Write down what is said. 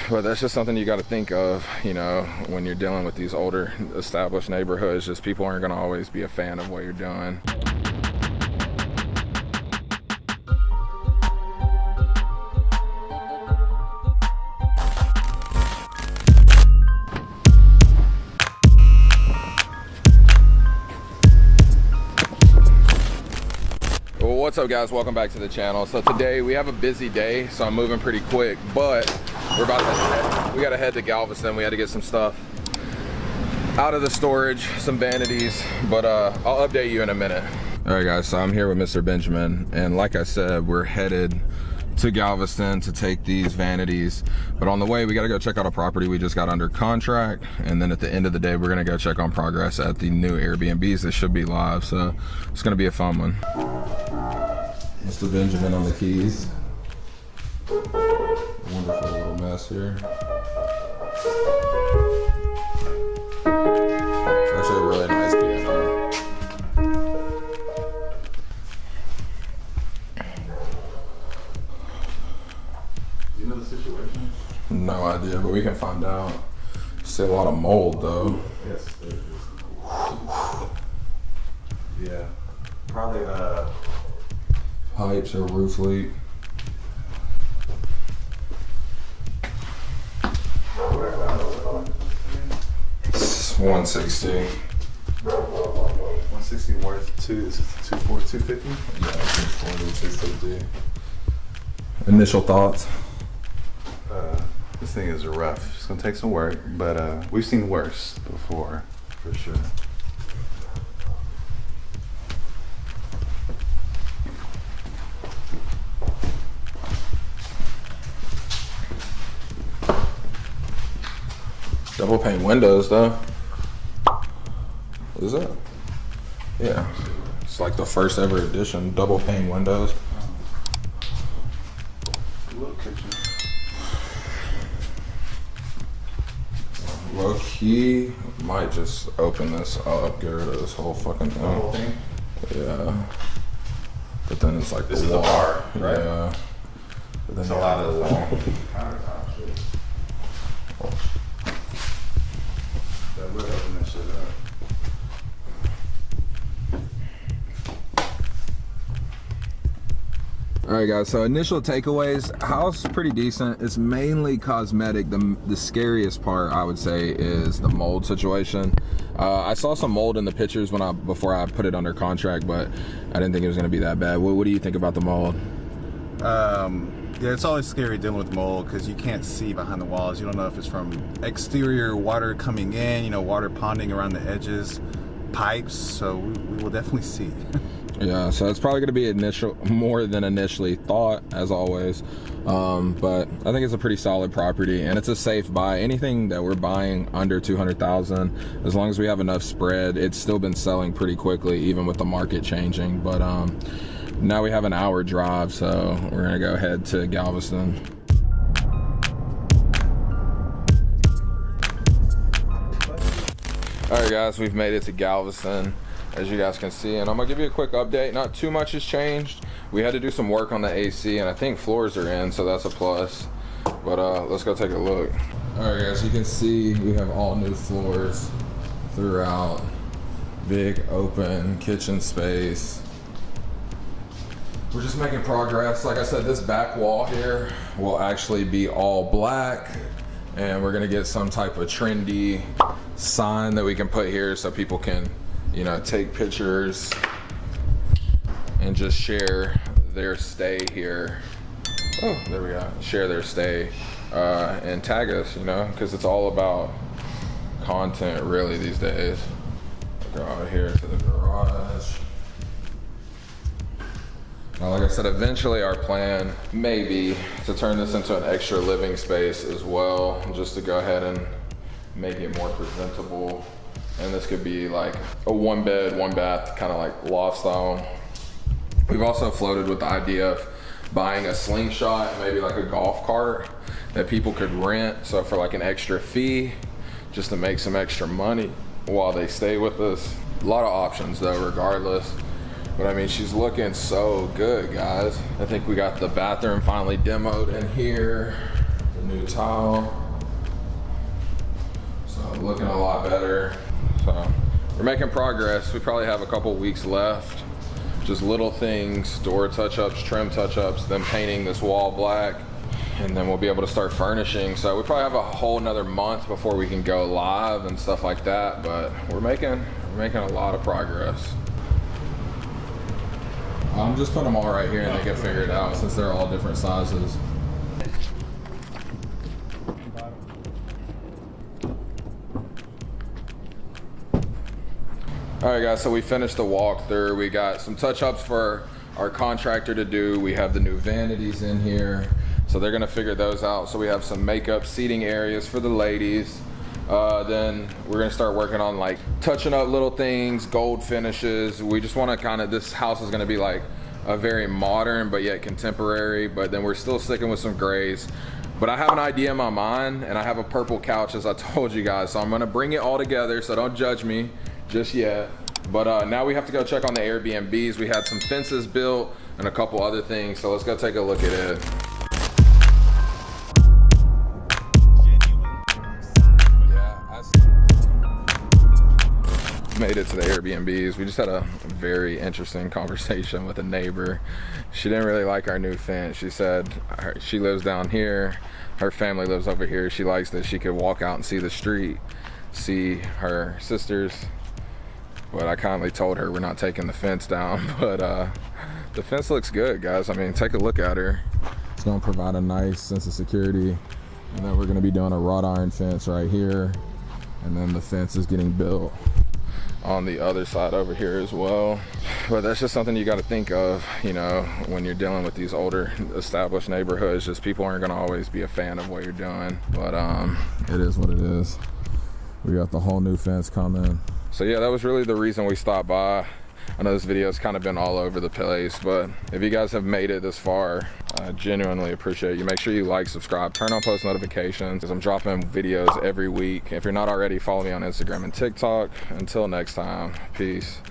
But that's just something you got to think of, you know, when you're dealing with these older established neighborhoods. Just people aren't going to always be a fan of what you're doing. What's up, guys? Welcome back to the channel. So today we have a busy day, so I'm moving pretty quick, but we gotta head to Galveston. We had to get some stuff out of the storage, some vanities, but I'll update you in a minute. All right, guys, so I'm here with Mr. Benjamin, and like I said, we're headed to Galveston to take these vanities, but on the way we got to go check out a property we just got under contract, and then at the end of the day we're gonna go check on progress at the new Airbnbs that should be live, so it's gonna be a fun one. Mr. Benjamin on the keys. Wonderful little mess here. It's actually a really nice piano. Do you know the situation? No idea, but we can find out. See a lot of mold though. Yes, there is. Yeah, probably Pipes or roof leak. It's 160. 160 worth is it 250? Yeah, 240, 250. Initial thoughts? This thing is rough. It's gonna take some work, but we've seen worse before, for sure. Double pane windows though. What is that? Yeah. It's like the first ever edition, double pane windows. Little kitchen. Low key, might just open this up, get rid of this whole fucking thing. The whole thing? Yeah. But then it's like This the is a wall. bar, right? Yeah. But then It's a you lot have of the wall. countertop shit. That would open that shit up. All right, guys, so initial takeaways, house pretty decent. It's mainly cosmetic. The scariest part, I would say, is the mold situation. I saw some mold in the pictures before I put it under contract, but I didn't think it was gonna be that bad. What do you think about the mold? Yeah, it's always scary dealing with mold because you can't see behind the walls. You don't know if it's from exterior water coming in, you know, water ponding around the edges, pipes, so we will definitely see. Yeah, so it's probably going to be more than initially thought, as always. But I think it's a pretty solid property, and it's a safe buy. Anything that we're buying under $200,000, as long as we have enough spread, it's still been selling pretty quickly, even with the market changing. But now we have an hour drive, so we're going to go head to Galveston. All right, guys, we've made it to Galveston, as you guys can see, and I'm gonna give you a quick update. Not too much has changed. We had to do some work on the AC, and I think floors are in, so that's a plus. But let's go take a look. All right, guys, you can see we have all new floors throughout. Big open kitchen space. We're just making progress. Like I said, this back wall here will actually be all black, and we're gonna get some type of trendy sign that we can put here so people can, you know, take pictures and just share their stay here. Oh, there we go. Share their stay and tag us, you know, because it's all about content really these days. Go out here to the garage. Now, like I said, eventually our plan may be to turn this into an extra living space as well, just to go ahead and make it more presentable. And this could be like a 1 bed, 1 bath, kind of like loft style. We've also floated with the idea of buying a slingshot, maybe like a golf cart that people could rent. So for like an extra fee, just to make some extra money while they stay with us. A lot of options though, regardless. But I mean, she's looking so good, guys. I think we got the bathroom finally demoed in here. The new tile. So looking a lot better. So we're making progress. We probably have a couple weeks left. Just little things, door touch-ups, trim touch-ups, then painting this wall black, and then we'll be able to start furnishing. So we probably have a whole another month before we can go live and stuff like that, but we're making a lot of progress. I'm just putting them all right here and they can figure it out since they're all different sizes. All right guys, so we finished the walkthrough. We got some touch-ups for our contractor to do. We have the new vanities in here, so they're gonna figure those out. So we have some makeup seating areas for the ladies. Then we're gonna start working on like touching up little things, gold finishes. We just wanna this house is gonna be like a very modern but yet contemporary, but then we're still sticking with some grays. But I have an idea in my mind, and I have a purple couch as I told you guys, so I'm gonna bring it all together, so don't judge me just yet. But now we have to go check on the Airbnbs. We had some fences built and a couple other things, so let's go take a look at it. Made it to the Airbnbs. We just had a very interesting conversation with a neighbor. She didn't really like our new fence. She said she lives down here, her family lives over here. She likes that she could walk out and see the street, see her sisters. But I kindly told her we're not taking the fence down. But the fence looks good, guys. I mean, take a look at her. It's gonna provide a nice sense of security. And then we're gonna be doing a wrought iron fence right here. And then the fence is getting built on the other side over here as well. But that's just something you got to think of, you know, when you're dealing with these older established neighborhoods. Just people aren't going to always be a fan of what you're doing, but it is what it is. We got the whole new fence coming. So yeah, that was really the reason we stopped by. I know this video's kind of been all over the place, but if you guys have made it this far, I genuinely appreciate you. Make sure you like, subscribe, turn on post notifications, because I'm dropping videos every week. If you're not already, follow me on Instagram and TikTok. Until next time, peace.